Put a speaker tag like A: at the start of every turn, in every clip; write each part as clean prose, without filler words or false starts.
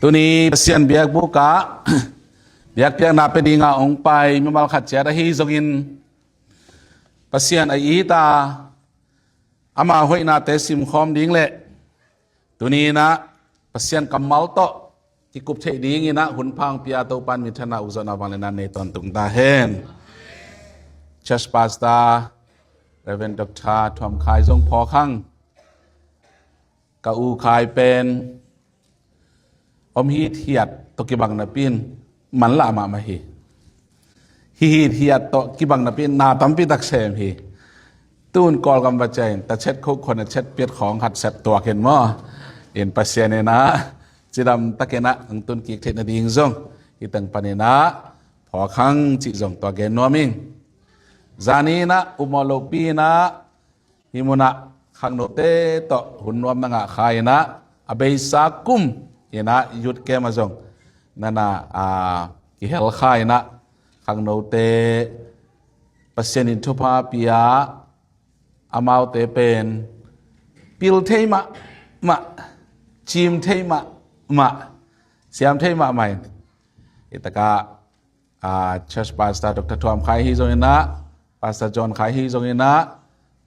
A: ตัวนี้เสียนเบียกบุกะเบียกเพียงนาเป็นดีงาองไปมีมาขัดเจรฮีจงินปเสียนไออีตาอามาห้อยนาเตสิมคอมดิ้งเละตัวนี้นะปเสียนกำมัลโตที่กุบเทดิ้งนะหุ่นพังพิอาโตปันมิทนาอุจนาวังเลนันในตอนตุงตาเฮนเชสปาสตาเรเวนดอกทาทวมคายทรงพอข้างกะอูคายเป็นอมฮีเทียดตกิบังนาปินมันละมาฮีฮีเทียดตกิบังนาปินนาตัมปิตักเซมฮีตูนกอลกำบัจเจนแต่เช็ดคุกคนเช็ดเปียดของหัดเสร็จตัวเห็นมั้ยเห็นปัสเซียนนะจิดำตะเกนะอังตุนกิกเทนดีงซงอีตังปนินะพอขังจิจงตัวเกนนัวมิงจานีนะอุมอลปีนะฮิมุนะขังโนเตตหุ่นนวมนังขายนะอเบยสากุมยนะยุดแกมาจงนั่นนะกิเฮลขายนะขังโนเตปัสเซียนิทุพาปิยาอามาเตเป็นปิลเทมะมะจิมเทมะมะเสียมเทมะใหม่อิตกะเชสปาสตาดรทอมขายฮีจงนะปาสตาจอนขายฮีจงนะ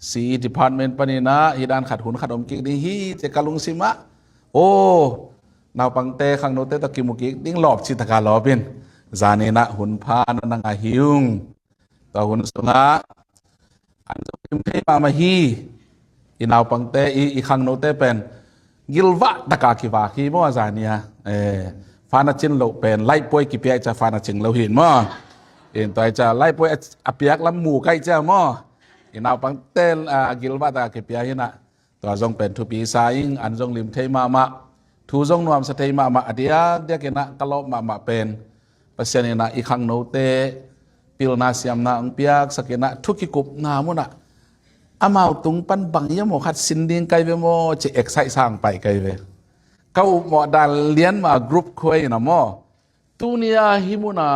A: ซีดีพาร์ตเมนต์ปนินะฮิดานขัดหุ่นขัดอมกิกดิฮีเจกาลุงซิมะโอ้นาวปังเตขังโนเตตะกิมุกิกดิ้งหลอบชิตกาลอบินจานีนะหุ่นพานนังอาหิวงต่อหุ่นสุงะอันจะพิมพ์ให้มาฮีอินาวปังเตอีขังโนเตเป็นกิลวะตะกาคิวาคีมัวจานีฟานาจินโลเป็นไล่ป่วยกิเปียจะฟานาจิงเราเห็นมั้ยเห็นตัวจะไล่ป่วยอเปียกลำหมู่ใกล้จะมั้ยอินาวปังเตกิลวะตะกาคิเปียหินะตัวจงเป็นทุปีสายิงอันจงลิมเทมามะทูจงนวมสเทมามะอดียเดียกนะกะลบมามะเป็นเปอร์เซ็นต์นะอีขังโนเตปิลนาเซียมนาองเปียกสกินะทุกิกุบนามุนะอามาตุงปันบังยะโมขัดสินดิงไกเวโมจะเอกไซสร้างไปไกเวเขาหมอดาเลียนมากรุ๊ปคุยนะโมตุนียฮิมุนา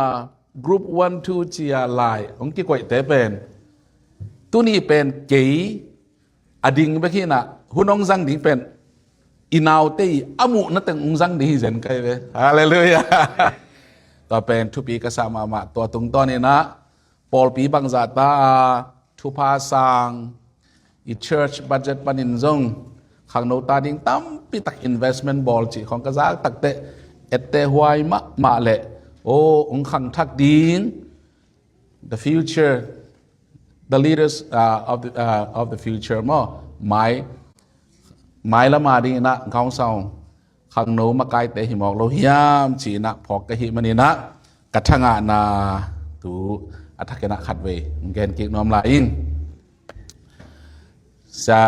A: กรุ๊ป1 2จีอาไลองกิกวยเตเป็นตุนีเป็นเกยอดิงเบกินะหุนองซังดิงเป็นอินาวเตยอามุนั่นแต่องซังดิเซนไกเวฮาเลลูยาต่อเป็นทุปีกษามามาตัวตรงต้นนี่นะปอลปีบังซาตาทุพาสังอีเชิร์ชบัดเจ็ตปันินซงขังโนตาดิ้งตั้มปีตักอินเวสท์เมนต์บอลจีของกษัตริย์ตักเตะเอเตหวยมาเละโอ้องขังทักดิ้ง the future the leaders of the future มั้งไม่ละมาดีนะเขาเศร้าขังโนมาไกลเตะหิมอกโลหิยามจีนะพอกกะหิมันนี่นะกัทงานาตูอัฐกนะขัดเวเกนกิกนอมลาอิงจะ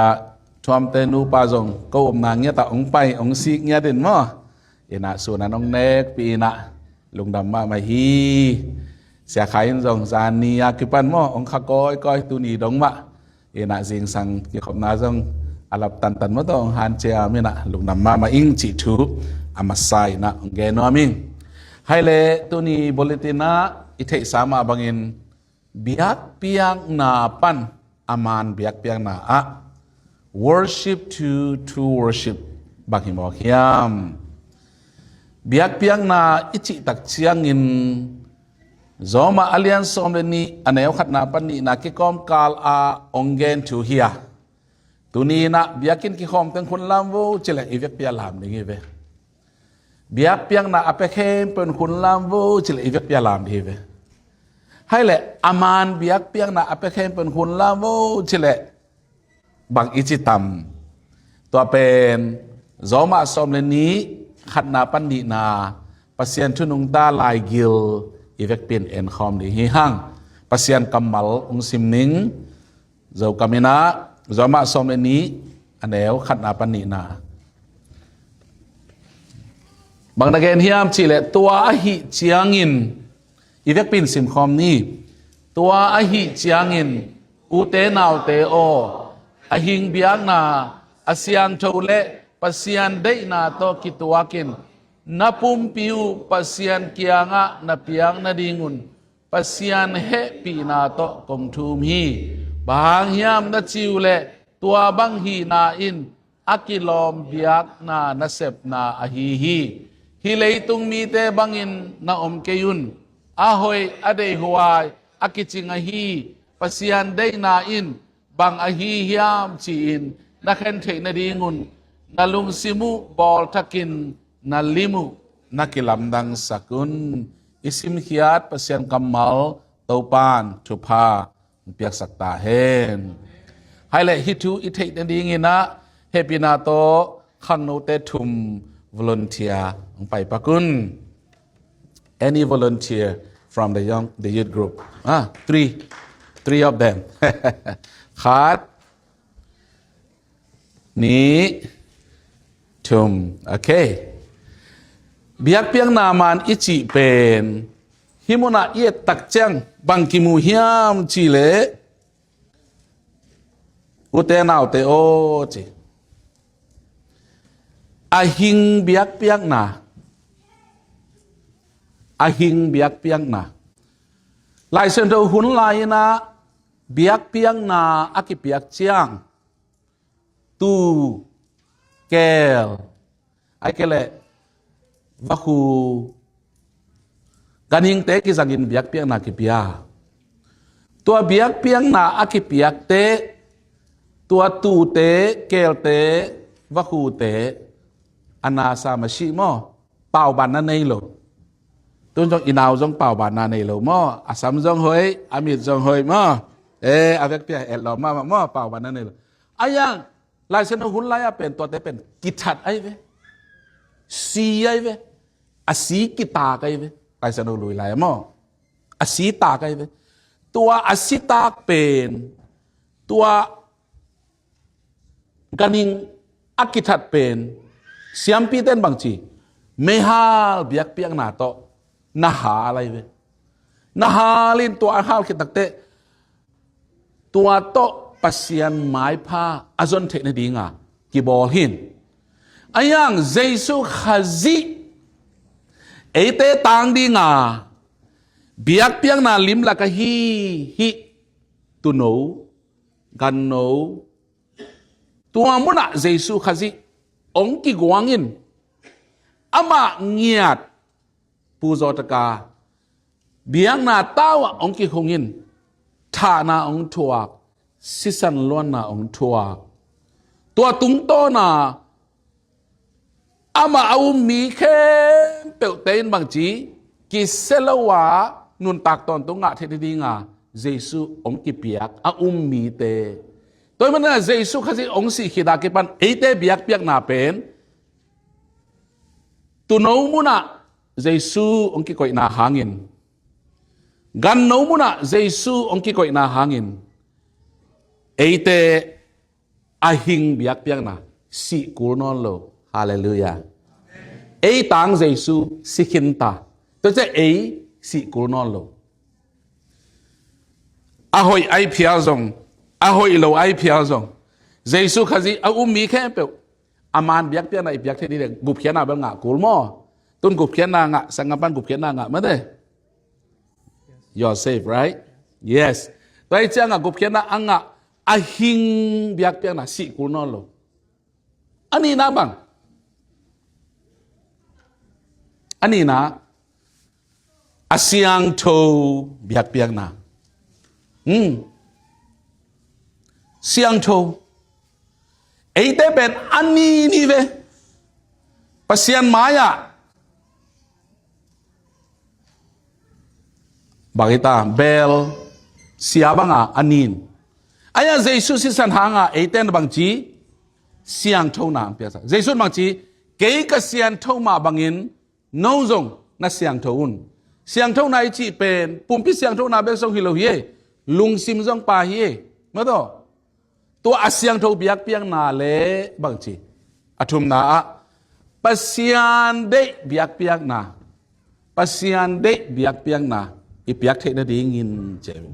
A: ทวมเตนูปาจงก็อมนางเงี้ยตาองไปองซีเงี้ยเด่นมั้งเอนะส่วนนั้นองเนกปีนะลุงดำมาฮีเสียขายจงจานียากิปันมั้งองขะก้อยตูนีดงมะเอนะจิงสังเกี่ยวกับนาจงอาลับตันมาต้องหันเจียมินะลุงนำมาอิงจิทูอามาไซนะองเกนอมิงให้เลตุนีบริตินะอิเทสามาบังอินเบียกเปียงนาปันอามานเบียกเปียงนาอะ worship to worship บังหิมอกยามเบียกเปียงนาอิจิตักเชียงอินจอมาอเลียนสอมเลนีอันเอวขัดนาปันนีนาคิกอมกาลอาองเกนทูเฮียตุนีนะเบียกินกิขอมตั้งคนลำวูเจริญอีเวกเปียลามนี่เวเบียกเปียงนะอเปเข้มเป็นคนลำวูเจริญอีเวกเปียลามนี่เวให้แหละอามานเบียกเปียงนะอเปเข้มเป็นคนลำวูเจริญบางอิจิตัมตัวเป็นจอมาสอมเลนี้ขัดนาปันดีนาปัสยันทุนุงตาลายกิลอีเวกเปียนเอ็นคอมดีฮิฮังปัสยันกัมมัลองซิมนิงเจ้ากามินะจอมาสอมเลนี้อันเดียวขัดนาปันนีนาบางตะเกนฮิยามจีเลตัวอหิเจียงินอีเวกปินซิมคอมนี้ตัวอหิเจียงินอุเตนาวเตโออหิงเบียงนาอาเซียนโชเลปัสยันได้นาโตกิตัวกินนับปุ่มปิวปัสยันเกียงะนับเปียงนาดิงุนปัสยันเฮปีนาโตกงทูมฮีบางฮิยามนัจิวเลตัวบังฮีนาอินอากิลอมเบียกนานาเซบนาอหีฮี hi leitung mi te bangin na keyun ahoy adei huai akichinga hi pasian dei na in bang ahi hiam chi in na khen the na dingun na lung simu bol takin na limu na kilamdang sakun isim hiat pasian kamal topan thupa piak sakta hen haile hitu ithei na dingina hepina to khangno te thum volunteer pai pakun any volunteer from the youth group three of them ขาดนี้ทุมโอเคเบียกเปียงนามันอิจิเป็นหิมุนาเอียตักจังบังกิมูเฮียมจิเลอุเตนาวเตโอจิอาหิงเบียกเปียงนาอาหิงเบียกเปียงนาลายเส้นเดาหุ่นลายนะเบียกเปียงนาอากิเปียกเจียงตูแก้วไอเกเลวะคูกันหิงเตกิสักินเบียกเปียงนากิเปียตัวเบียกเปียงนาอากิเปียกเตตัวตูเตแก้วเตวะคูเตอนาสามาชิมอเป่าบันนั่นเองโลตุนจงอินาวจงเป่าบันนั่นเองโลมออาสามจงเฮยอามิดจงเฮยมออาเวกเปียเอ็ดหลอมามอเป่าบันนั่นเองอายังลายเส้นหุ่นลายเป็นตัวเตเป็นกิทัดไอเวสีไอเวอาสีกิตาไอเวลายเส้นลุยลายมออาสีตาไอเวตัวอาสีตาเป็นตัวกันหิงอากิทัดเป็นเสียมปีเต้นบางทีไม่ฮาลเบียกเปียงนาโตนาหาอะไรเวนาหาลินตัวอาหาลคิดตักเตตัวโตปัสยันไม้ผ้าอาจนเทนดีงากีบอลหินอายังเจสุขจิเอเตตังดีงาเบียกเปียงนาลิมละกะฮิตุโนกันโนตัวมุนะเจสุขจิองกิกวางอินอามาเงียดปูโจตกาเบียงนาเต้าองกิคงอินทานาองทัวสิสันล้วนนาองทัวตัวตุงโตนาอามาเอามีแค่เปลเตนบางจีกิเซลวานุนตักตอนตุงะเทดีงาเจสุองกิเปียกอามีเตตัวมันน่ะเจสุขสิองสิขิดากิปันเอเตเบียกเปียกนาเป็นตุโนมุนะเจสุองกิกอยนาหางินกันโนมุนะเจสุองกิกอยนาหางินเอเตอาหิงเบียกเปียกนาสิกูนอนโลฮาเลลูยาเอตังเจสุสิขินตาตัวจะเอสิกูนอนโลอาหอยไอเพียซงอาหอยโลไอเพียซงเจสุขสิอามีแค่เปอามันเบียกเปียกนาเบียกเทดีเดกุบเขียนนาบังงะกูลมอตุนกุบเขียนนางะสังกัปันกุบเขียนนางะมาเด้ you're safe right yes ตัวไอ้เจ้างะกุบเขียนนาอังะอาหิงเบียกเปียกนาสิกูนอนโลอันนี้นะบังอันนี้นะอาเซียงโตเบียกเปียกนาเซียงโตเอเตเป็นอันนี้นี่เวปัสยันมายาบากิตาเบลเสียบังอันนี้อายะเจสุสิสันหางเอเตนบางจีเสียงโทนาเปียสเจสุบางจีเกยกเสียงโทมาบางอินโนซงนัเสียงโทอุนเสียงโทนาอิจิเป็นปุ่มพิเสียงโทนาเบสงฮิโลเฮลุงซิมซงปาเฮมาโตตัวอาเซียงโทเบียกเปียงนาเลบางทีอทุมนาปัสยันเดเบียกเปียกนาปัสยันเดเบียกเปียกนาอีเปียกเทนดีงินเจม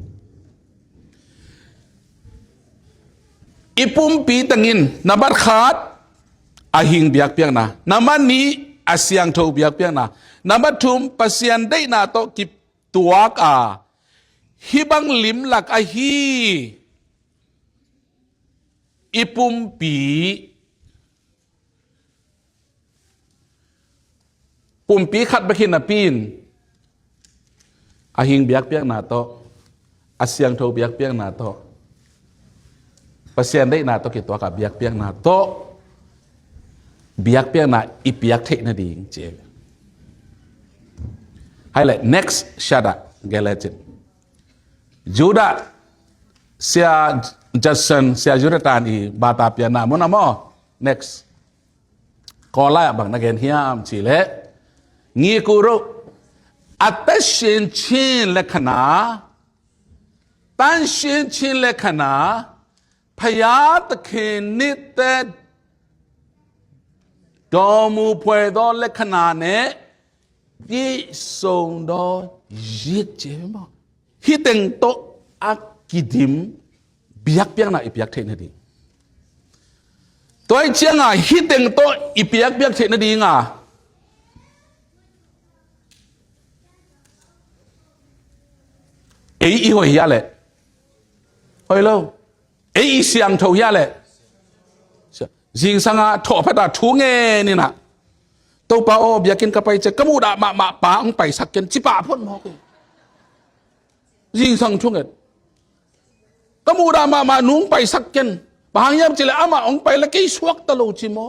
A: อีปุ่มปีตังินนาบัดขาดอาหิงเบียกเปียกนานามันนี้อาเซียงโทเบียกเปียกนานาบัดทุมปัสยันเดนาโตกิบตัวกาฮิบังลิมหลักอาฮีอีปุ่มปี ปุ่มปีขัดไปขินปีนอาหิงเบียกเปียกนาโตอาเซียงโทเบียกเปียกนาโตปะเซียนได้นาโตกิตัวกับเบียกเปียกนาโตเบียกเปียกนาอีเปียกเทนะดีเจให้เลย next shada gelatin juda sia jason sia juratan i bata piana monamo next kola bang nagen hiam chile ngi kuro attention chin lekhana tan shin chin lekhana phaya takhin nitte domu pwe do lekhana ne pi song do yit che mo hi teng to akidim biak piak na ipiak the na di toy chiang a hi teng to ipiak piak the na di nga ei i hoi ya le hoi lo ei i siang tho ya le jing sanga tho pha da thu nge ni na to pa o biakin ka pai che kamu da ma pa ong pai sak ken chi pa phon mo ko jing sang thu nge kamu da ma nung pai sak ken bang yam chile ama ong pai la kei suak ta lo chi mo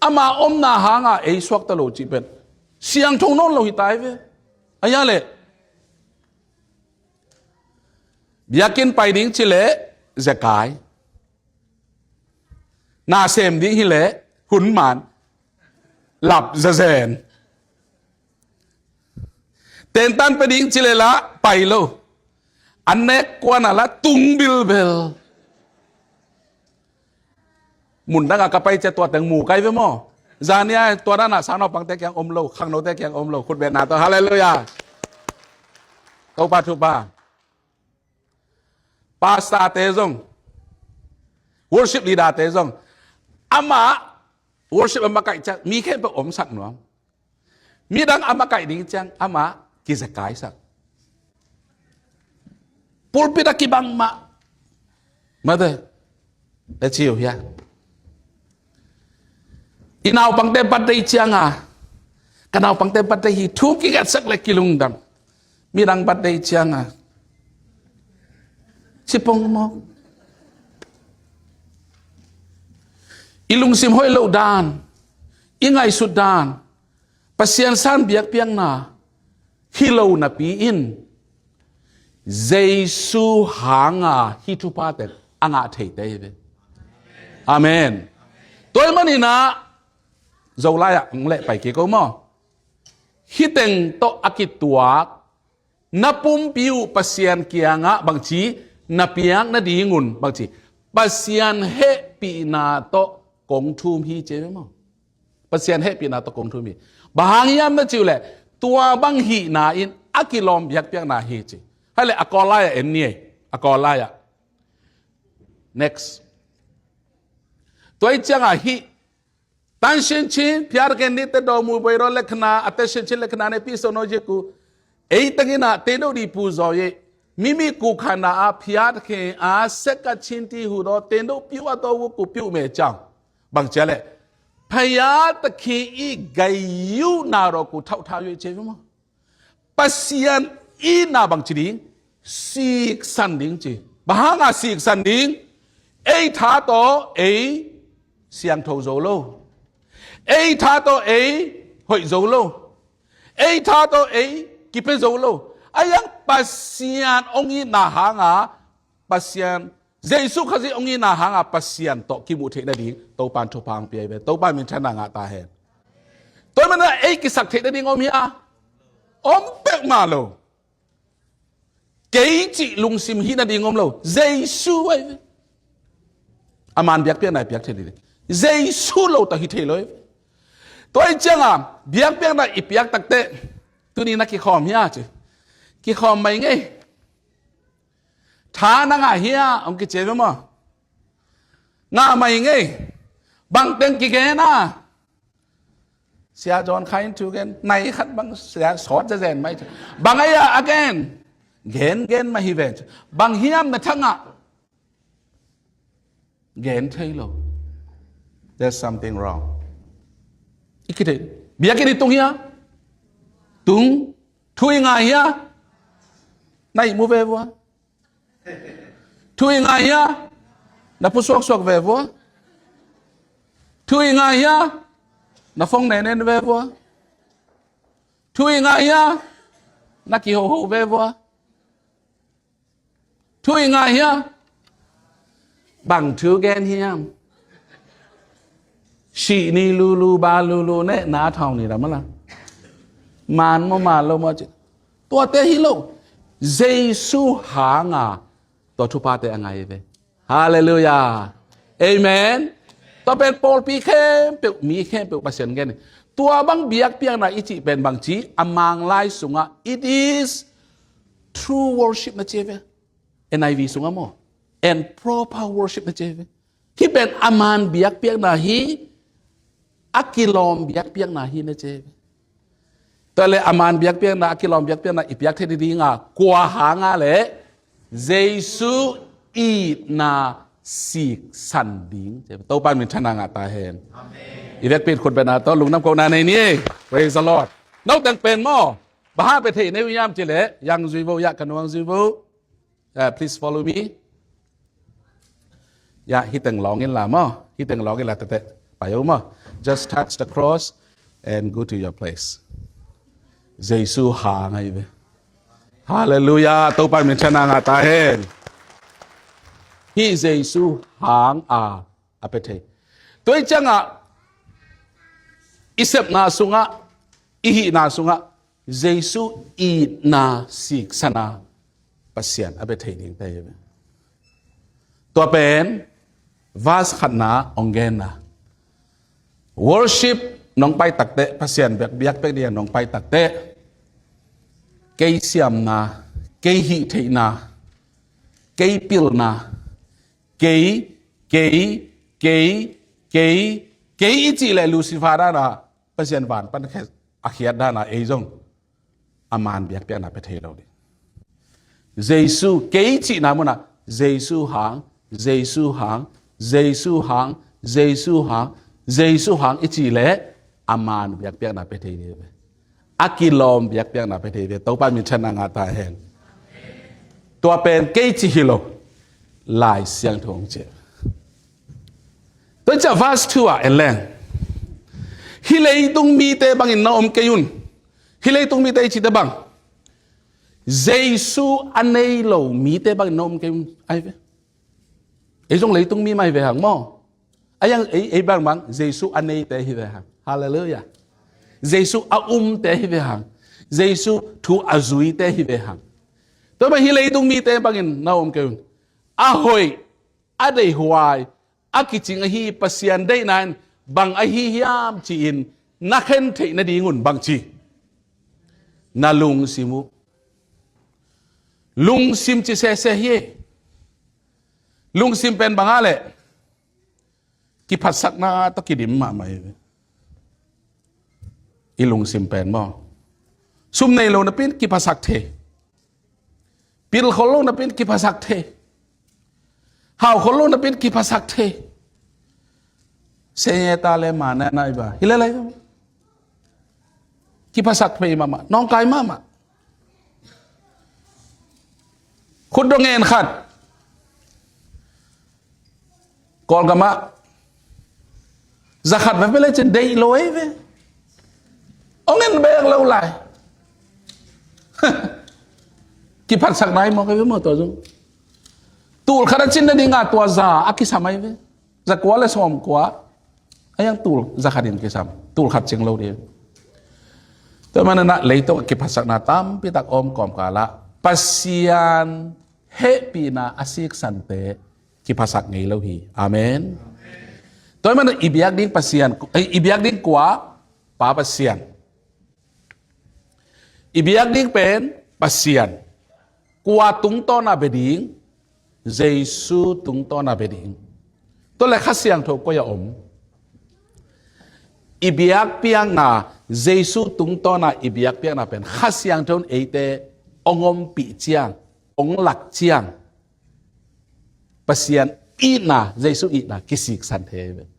A: ama om na hanga ei suak ta lo chi pen siang thong non lo hi tai ve aya le biakin pai ding chile zakai na sem ding hi le hun man lap za zen ten tan pe ding chile la pai lo an nek kwana la tung bil bel mun da ka pai cheตัวแตงหมูไก่เว้มอจาเนี่ยตัวนั้นน่ะสานอปังแต่แกงอมโลข้างโนแต่แกงอมโลคุณเบนาตัวฮาเลลูยาตบปาทุบาปาสตาเตซง worship leader เตซงอามา worship อามาไก่จังมีแค่ไปอมสักหนวงมีดังอามาไก่ดิ้งจังอามากิจกายสักpulpit akibang ma mother let's you ya inaw pang te patay chianga kanaw pang te patay hi thuki gat sak le kilung dam mirang patay chianga sipong mo ilung sim hoi lo dan ingay sudan pasian san biak piang na hilaw na piin Jesu hanga hitupate anga thei te amen toy manina zolaya ngle pai ke ko mo hiteng to akituak napum piu pasian kianga bangchi na piang na dingun bangchi pasian he pi na to kong thum hi che mo pasian he pi na to kong thum hi bahang yam na chiu le tua bang hi na in akilom biak piang na hi chiให้เลยอากอลายเอ็นนี่อากอลายnext ตัวอีจังอ่ะฮิตันชินชินพิอาร์เกนนิตดอมูไปรอเล็กนาอัตชินชินเล็กนาในพิโซโนเจกูเอตังกินะเตโนดีปูซอยมิกูขนาอาพิอาร์เกนอาเซกัชินที่หูรอเตโนปิวตัวกูปิวเมจังบางเจเลพยาตะคีอีไกยูนารอกูเท่าทายเจมั้งปัสยันอีนาบางจริงสีกสันดิงจีบางอาสีกสันดิงเอท่าโตเอเสียงโทโซโลเอท่าโตเอหอยโซโลเอท่าโตเอกิเปโซโลอายังปัสยันองอีนาหางาปัสยันเจสุขสิองอีนาหางาปัสยันโตกิมุเทนดิงโตปานโทพังเปียเบโตปานมินชนะงาตาเฮนตัวมันเอกิสักเทนดิงอมีอาอมเปกมาโลเกจิลุงซิมฮินาดีงอมโลเจซูไว้อามานเบียกเปียกไหนเปียกเทดีเจซูโลตะฮิเทเลยตัวไอ้เจ้าอ่ะเบียกเปียกไหนอีเปียกตักเตะตัวนี้นักกี่ขอมยาจีกี่ขอมไม่ไงท้านังอ่ะเฮียองค์กิเจมั้งงาไม่ไงบางเต็งกี่แกน่ะเสียจอนใครถูกกันไหนขัดบางเสียสอดจะเจนไหมบางไอ้อะ again gen ma hivet bang hiam na thanga gen thailo there's something wrong ikite biak ini tung hia tung thui nga hia nai mu ve vo thui nga hia na pu sok ve vo thui nga hia na phong nen ve vo thui nga hia na ki ho ve vo thui nga hia bằng thứ gen hiam chị ni lu ba lu nè ná thòng này là mất là màn mà lâu mà tua té hi lâu Giêsu hàng à tua thu pa té ngay về Hallelujah Amen tua bên Paul pi khem pe mi khem pe pasien gen tua bang biak piang na ichi ben bang chi amang lai sunga it is true worship na cheve NIV sunga mo and proper worship na cheve hi ben aman biak piang na hi akilom biak piang na hi na cheve tale aman biak piang na akilom biak piang na ipiak the di nga kwa ha nga le Giêsu i na sik san ding cheve to pan min thana nga ta hen amen i vek pin khot ben na to lung nam ko na nei ni praise the lord nau tang pen mo ba ha pe the nei yam chi le yang zui bo ya kanwang zui bo please follow me ya hiteng long in la mo hiteng long in la te pa yo mo just touch the cross and go to your place Giêsu ha ngai ve hallelujah to pa min chana nga ta hen hi Giêsu hang a pe the toi changa isep na sunga ihi na sunga Giêsu i na sik sana pasian a pe the ding te ve to pen vas khana ongen na worship nong pai takte pasien biak pe dia nong pai takte kei siam na kei hi thei na kei pil na kei ichi le Lucifer na pasien van pan khe akhiat da na ejong aman biak pe na pe thei lo di Giêsu kei chi na mo na Giêsu hang Giêsu hang ichi le aman biak piak na pe thei de akilom biak piak na pe thei de to pa min chana nga ta hen to pen ke chi hilo lai siang thong che to cha verse 2 a eleng hilei tung mi te bangin na om kayun hilei tung mi te chi te bang Giêsu anei lo mi te bangin na om kayun ai ve ấy trong lấy tung mi mày về hàng mò ấy bằng Giêsu anh ấy té về hàng hallelujah Giêsu té về hàng Giêsu thu azui té về hàng tôi mà hi lấy tung mi té bằng nào ông kêu hồi đây hoài kiching hi pasian đây nan bằng hi hiam chi in na khen thị na đi ngun bằng chi na lung simu lung sim chi se hi lung sim pen bangale ki phasak na to ki dim ma mai i lung sim pen mo sum nei lo na pin ki phasak the pil kholo na pin ki phasak the hau kholo na pin ki phasak the se ta le ma na nai ba hile lai ki phasak phei mama nong kai mama khud do ngen khat còn cả mà zakat với lại trên đây lối với ông nên bé lâu lại kịp phát sắc này mà cái với một tổ dung tụi khát trên đây ngã tua già ác cái samai với giặc quá là xóm quá ấy yang tụi zakat đến cái sam tụi khát chừng lâu đi tôi mà nó lấy tôi kịp phát sắc na tam pi tak om kom kala pasian happy na asik sante ki pasak ngai lo hi amen toy man ibiak ding pasian ibiak ding kwa pa pasian ibiak ding pen pasian kwa tung to na beding Giêsu tung to na beding to le khasiang tho ko ya om ibiak piang na Giêsu tung to na ibiak piang na pen khasiang thon eite ongom pi chiang ong lak chiang pasian ina Giêsu ina kisik san the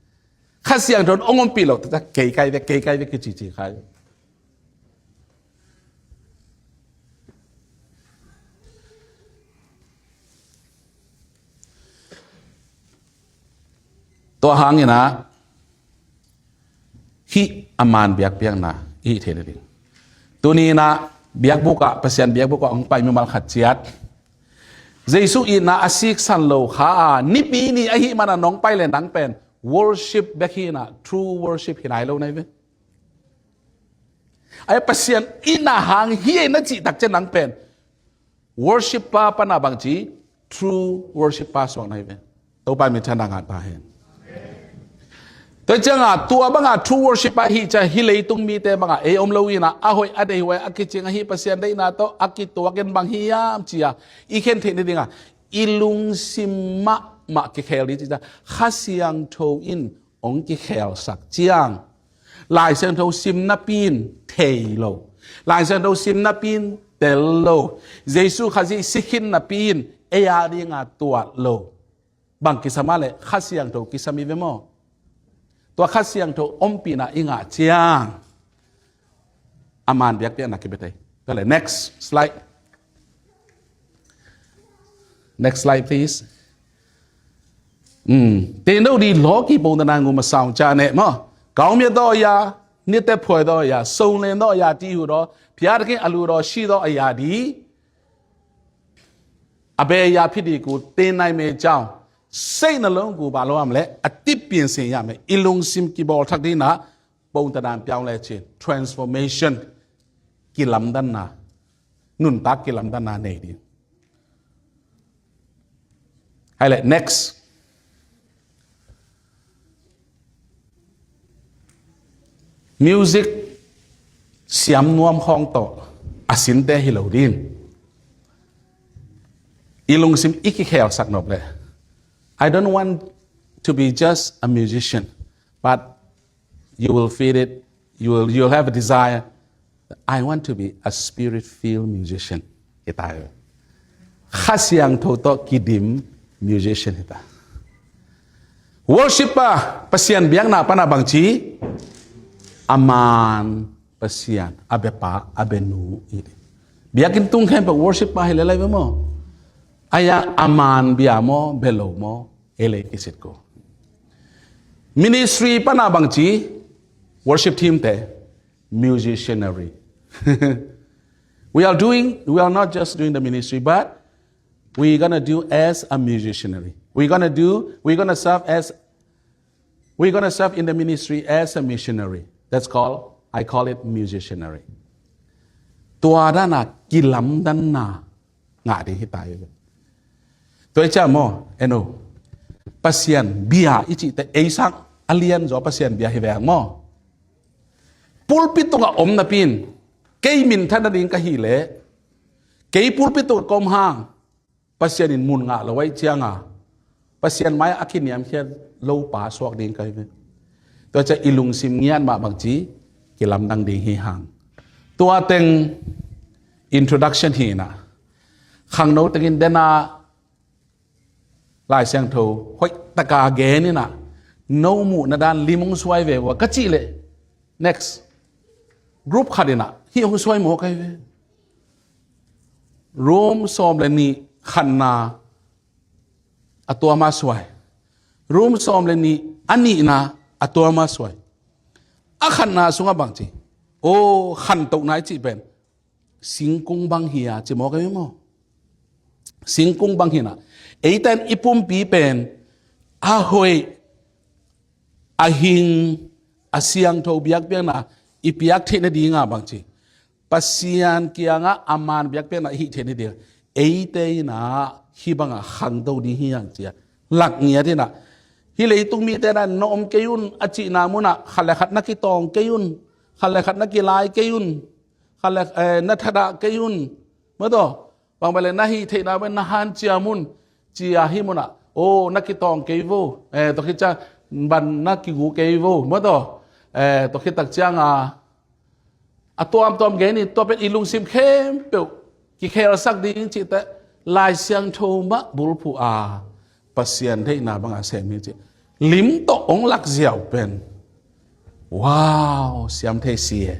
A: ข้าเสียงโดนองค์ปีหลอกแต่เกยไกลคือจีใครตัวหางนี่นะฮิอามานเบียกเปียงนะฮิเทนดิตัวนี้นะเบียกบุกะเปอร์เซ็นต์เบียกบุกะองไปมีมัลขัดเจียดเยซูอินะอาศิกสันโลขานิปีนี่ไอฮิมันน้องไปเลยนังเป็น worship เบกีนะ true worship ที่ไหนโลไหนเว้ยไอเปอร์เซ็นต์อินะหางฮินะจิตักเจนังเป็น worship ป้าปนาบางจี true worship ป้าสวงไหนเว้ยตัวไปมีชนะงานตาเห็นแต่จังอ่ะตัวบางอ่ะ true worship อ่ะฮิจะฮิเลยตุ้งมีแต่บางอ่ะอมโลวินะอ่ะหอยอะเดยไว้อ่ะกิจิงอ่ะฮิเปอร์เซ็นต์ได้นะโตอ่ะกิตัวกันบางฮิยามจีอ่ะอีเคนเทนนี่อ่ะอิลุงซิมมะกิเคลดิจิจ้ะข้าเสียงโทอินองกิเคลสักเจียงลายเสียงโทซิมนับปีนเทโลลายเสียงโทซิมนับปีนเตลโลเยซูข้าจิสิขินนับปีนเอียดิงอ่ะตัวโลบางกิสมาเลยข้าเสียงโทกิสมีเวโมตัวข้าเสียงโทอมปีน่ะอิงะเจียงอามานเบียกเปียนักกิเบตัยก็เลย next slide please เตนโดดีล้อกี่ปงตนางงูมาสาวจาเนะมั้งก้าวเมียต่อยานิเตพวยต่อยาส่งเลนต่อยาที่อยู่รอพิจารณาอลูรอชีต่อยาดีอเบยาพิดีกูเตนในเมเจ้าစိတ်နှလုံးကိုဘာလို့ရမလဲအတိပြင်ဆင်ရမယ်အလုံစင်ကီဘောထက်ဒီနာပုံတံပြောင်းလဲခြင်း transformation ကိလမ်ဒန်နာနွန်တာကိလမ်ဒန်နာနေဒီဟဲ့လေ next music เสียมนวมของโตอสินเตฮิโลดินอีลงซิมอีกิเคลสักนบเลยI don't want to be just a musician, but you will feel it. You'll have a desire. I want to be a spirit-filled musician. Ita. Khasiang toto kidim musician ita. Worship pa pasian biang na pana bangchi aman pasian abepa abenu ide. Biakin tung khem pa worship pa hilalay mo. Aya aman biamo belo mo ele kisit ko ministry pana bangchi worship team te musicianry we are not just doing the ministry but we're going to do as a musicianry we're going to serve in the ministry as a missionary I call it musicianry ตัวด้านน่ะกิลัมด้านน่ะงาดีที่ตายตัวเจ้าโมเอโนปัสยันเบียอิจิแต่เอซักอเลียนจอปัสยันเบียให้แวงโมปูลปิตุกะอมนาปินเกยมินท่านดิงกะฮีเลเกยปูลปิตุกะกอมห่างปัสยันินมุนงะละไว้เจียงะปัสยันไม้อาคินยามเคียโลป่าสวกดิงกะฮีตัวจะอิลุงซิมเงียนมาบางจีกิลำดังดิงฮีห่างตัวเต็ง introduction ฮีนะขังโนตกินเดนาลายเสียงโทห้อยตะกาเกนี่นะโนมูนาดานลิมงสวยเววะกัจจิเล next group ขัดนะที่องสวยหมอใครเวรวมซ้อมเลยนี่ขันนาอตัวมาสวยรวมซ้อมเลยนี่อันนี้นะอตัวมาสวยอะขันนาสุงบางจีโอ้ขันตกไหนจีเป็นสิงกุงบางเฮียจีหมอใครมั้งสิงกุงบางเฮียนะไอ้แต่อีปุ่มปีเป็นอาหอยอาหิงอาเสียงโทบียกเปียงนะอีปียกเทนดีงาบางทีปัสยันเกียงอามานบียกเปียงนะฮิเทนดีไอ้แต่นะฮิบังอ่ะขังโตดีฮิยังเจียหลักเงียที่นะฮิเลยตุงมีแต่นั้นน้อมเกยุนอจินามุนะขันเลขัดนักกิตองเกยุนขันเลขัดนักกิลายเกยุนขันเลนัทดาเกยุนเมื่อต่อบางเวลานะฮิเทนาเป็นนะฮันเจียมุนจีอาฮิมุนะโอ้นักกิตองเกยโวตัวคิดจะบันนักกิกูเกยโวเมื่อต่อตัวคิดตักเจียงตัวเกนี่ตัวเป็นอิลุงซิมเข้มเปียวกิเคราสักดีจริงแต่ลายเสียงโทมะบุรุษผู้ปัสยันได้นาบังอาเซมิจิ ลิมโตองลักเสียวเป็นว้าวเสียมเทเสีย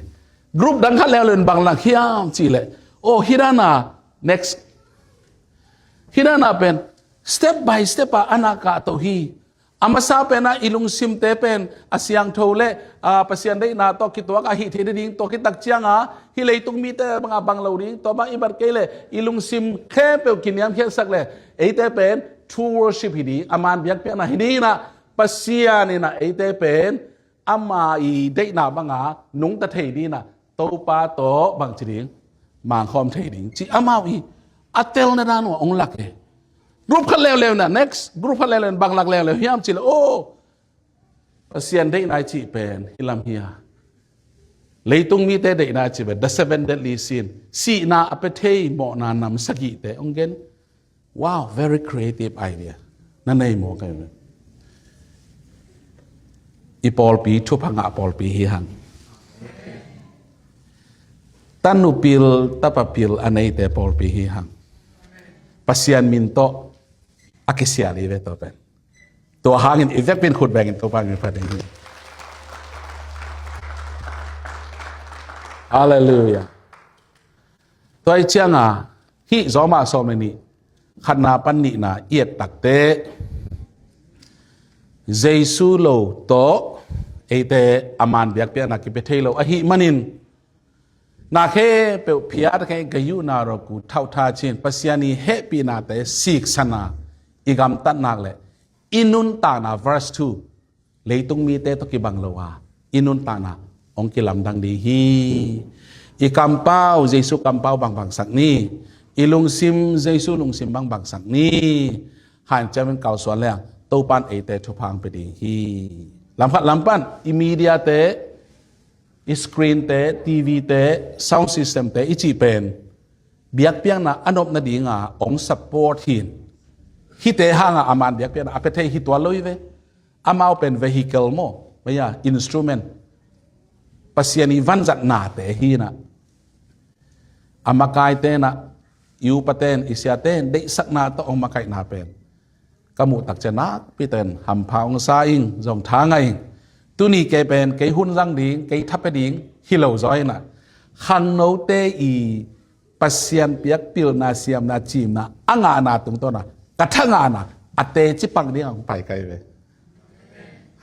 A: กรุ๊ปดังคันแล้วเล่นบางลักเฮียมจีเลยโอ้ฮิรานา next ฮิรานาเป็น step by step อนาคาโตฮีอามาซาเป็นอิลุงซิมเตเป็นอาเซียงโทเลปัสยันได้นาโตคิดตัวกะฮิเทดิงโตคิดตักเจียงฮิเลยตุงมีเตบังบังเหล่านี้ตัวบางอิบัดเกเลอิลุงซิมแค่เปกินยามเพียงสักเลยไอเตเป็น true worship ฮิดีอามันเบียกเปียนะฮิดีนะปัสยันนี่นะไอเตเป็นอามาอีได้นาบังนุงตะเทดีนะโตปาโตบางจริงมาคอมเทดิงจีอามาอีอัตเตลนะดานองลักกรุ๊ปคันเลวๆนะ next กรุ๊ปคันเลวๆบางหลักเลวๆเฮียมจิละโอ้ปัสยันได้นายจีเป็นฮิลามเฮียเลยตุงมีเตได้นายจีเป็น the seven deadly sin สีนาอเปเทยหมอนานำสกิเตองเกนว้าว very creative idea นั่นเองหมอกันอีปอลปีทุพังอปอลปีฮิฮังตันุปิลตะปะปิลอันนี้เตปอลปีฮิฮังปัสยันมินโตAkisia ni ve to pen to hangin evek pin khut bangin to pang pha ding hallelujah toy chianga hi zoma so many khana pan ni na iet tak te jesu lo to ete aman biak pe na ki pe thei lo a hi maninนาเคเปพิอาตเคกยุนารกูเท่าทาชินปัสยานีเฮปีนาเตสิกสนาอีกำตัดนักเลยอินุนตานา verse 2เลยตุงมีเตตกิบังโลวาอินุนตานาองกิลำดังดีฮีอีกำเป้าเยซูกำเป้าบางสักนี้อีลุงซิมเยซูลุงซิมบางสักนี้หันจะเป็นเก่าส่วนแล้วตูปันเอเตทุพังไปดีฮีลำปันอิมีเดียเตสกรีนเตทีวีเตซาวด์ซิสเต็มเตอิจิเป็นเบียกเปียงนะอนบนาดีงาองซัพพอร์ตหินฮิเตหางอามันเบียกเปียงอาเปเทฮิตัวลอยเวอามาเป็น vehicle โมไม่ยา instrument ปัสยานีวันจัดนาเตฮีนะอามากายเตนะยูปเตนอิสยาเตนได้สักนาตองมาไกนาเป็นกมุตักเจนักพิเตนหำพาองซาอิงจงทางไงตุนี่แกเป็นแกหุ่นรังดิงแกทับไปดิงฮิโลซอยน่ะขันโนเตอีปัสยันเปียกปิลนาเซียมนาจีมนะอ่างานาตรงตัวน่ะกระทั่งอานาอเตจิปังดิงไปไกลเว้ย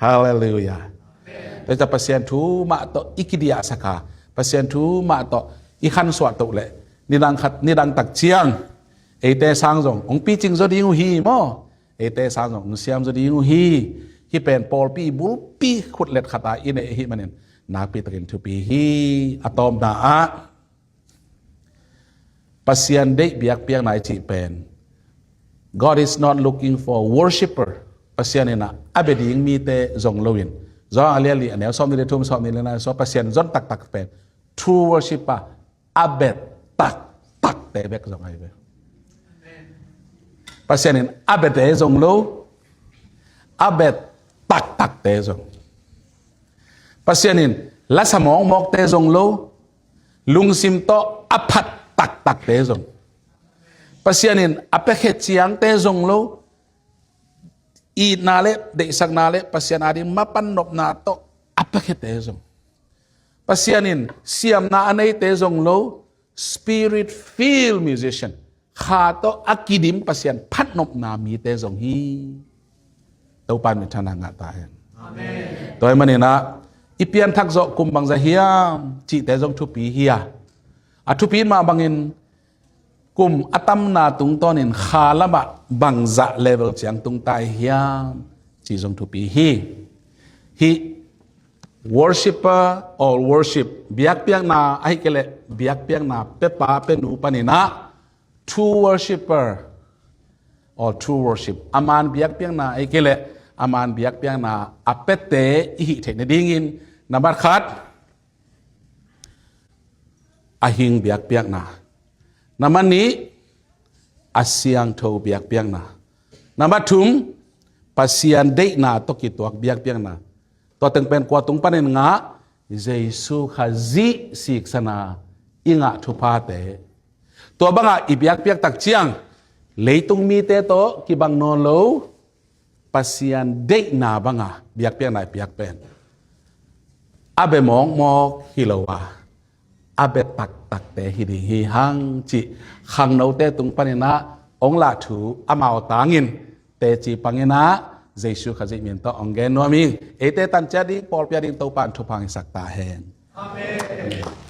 A: ฮาเลลูยาแต่จะปัสยันทูมาโตอิกิดิยาสกาปัสยันทูมาโตอีขันสวดตุเลยนิรังตักเชียงเอเตสังจงองปีจิงจดิงฮีโมเอเตสังจงเซียมจดิงฮีที่เป็นปอลปีบุลปีขุดเล็ดขตาอินเอฮิมันเนี่ยนาปีตะกินทุปีฮีอะตอมนาอะปัสยันได้เบียกเปียงนายจีเป็น God is not looking for worshipper ปัสยันเนี่ยนะอเบดิงมีเตจงโลวินจออาเลียลีอันนี้ซ้อมนี่เลยทุ่มซ้อมนี่เลยนะซ้อมปัสยันจนตักเป็น true worshipper อเบดตักเตเบกจงไอเบปัสยันเนี่ยอเบดเตจงโลอเบดตักเตจงปัสยานินละสมองมอกเตจงโลลุงซิมโตอภัดตักเตจงปัสยานินอเปเขจียงเตจงโลอีนาเลเดสักนาเลปัสยานาดิมาปันนบนาโตอเปเขเตจงปัสยานินเสียมนาอันเตจงโล spirit filled musician ขาโตอักิดิมปัสยานพัดนบนามีเตจงฮีตัวปานมิทนางาตายตัวมันนี่นะอีเปียนทักโจกุมบังจะเฮียจีแต่จงทุปีเฮียอะทุปีมาบังอินกุมอัตมนาตุงตอนินคาละบะบังจะเลเวลเจียงตุงตายเฮียจีจงทุปีฮี worshipper or worship เบียกเปียงนาไอ้เกลเบียกเปียงนาเปปาเป็นอุปนินะ true worshipper or true worship อามันเบียกเปียงนาไอ้เกลอามันเบียกเปียงนาอเปเตอิเทนดิงินนับขัดอาหิงเบียกเปียงนานามันนี้อาเซียงโทเบียกเปียงนานับถุมปัสยันเดนาตกิตัวเบียกเปียงนาตัวตึงเป็นกว่าตุงปันงะเยซูขาจิสิกษนาอิงะทุพาเตตัวบังอีเบียกเปียกตักเชียงเลยตุงมีเตโตกิบังนอนโล pasian dei na banga biak piak nai piak pen abe mong mok hilowa abe tak te hidi hi hang chi khang no te tung panina ong la thu amao tangin te chi pangina jesu khaji min to ong gen no mi ete tan cha di pol pya din to pan thu phang sak ta hen amen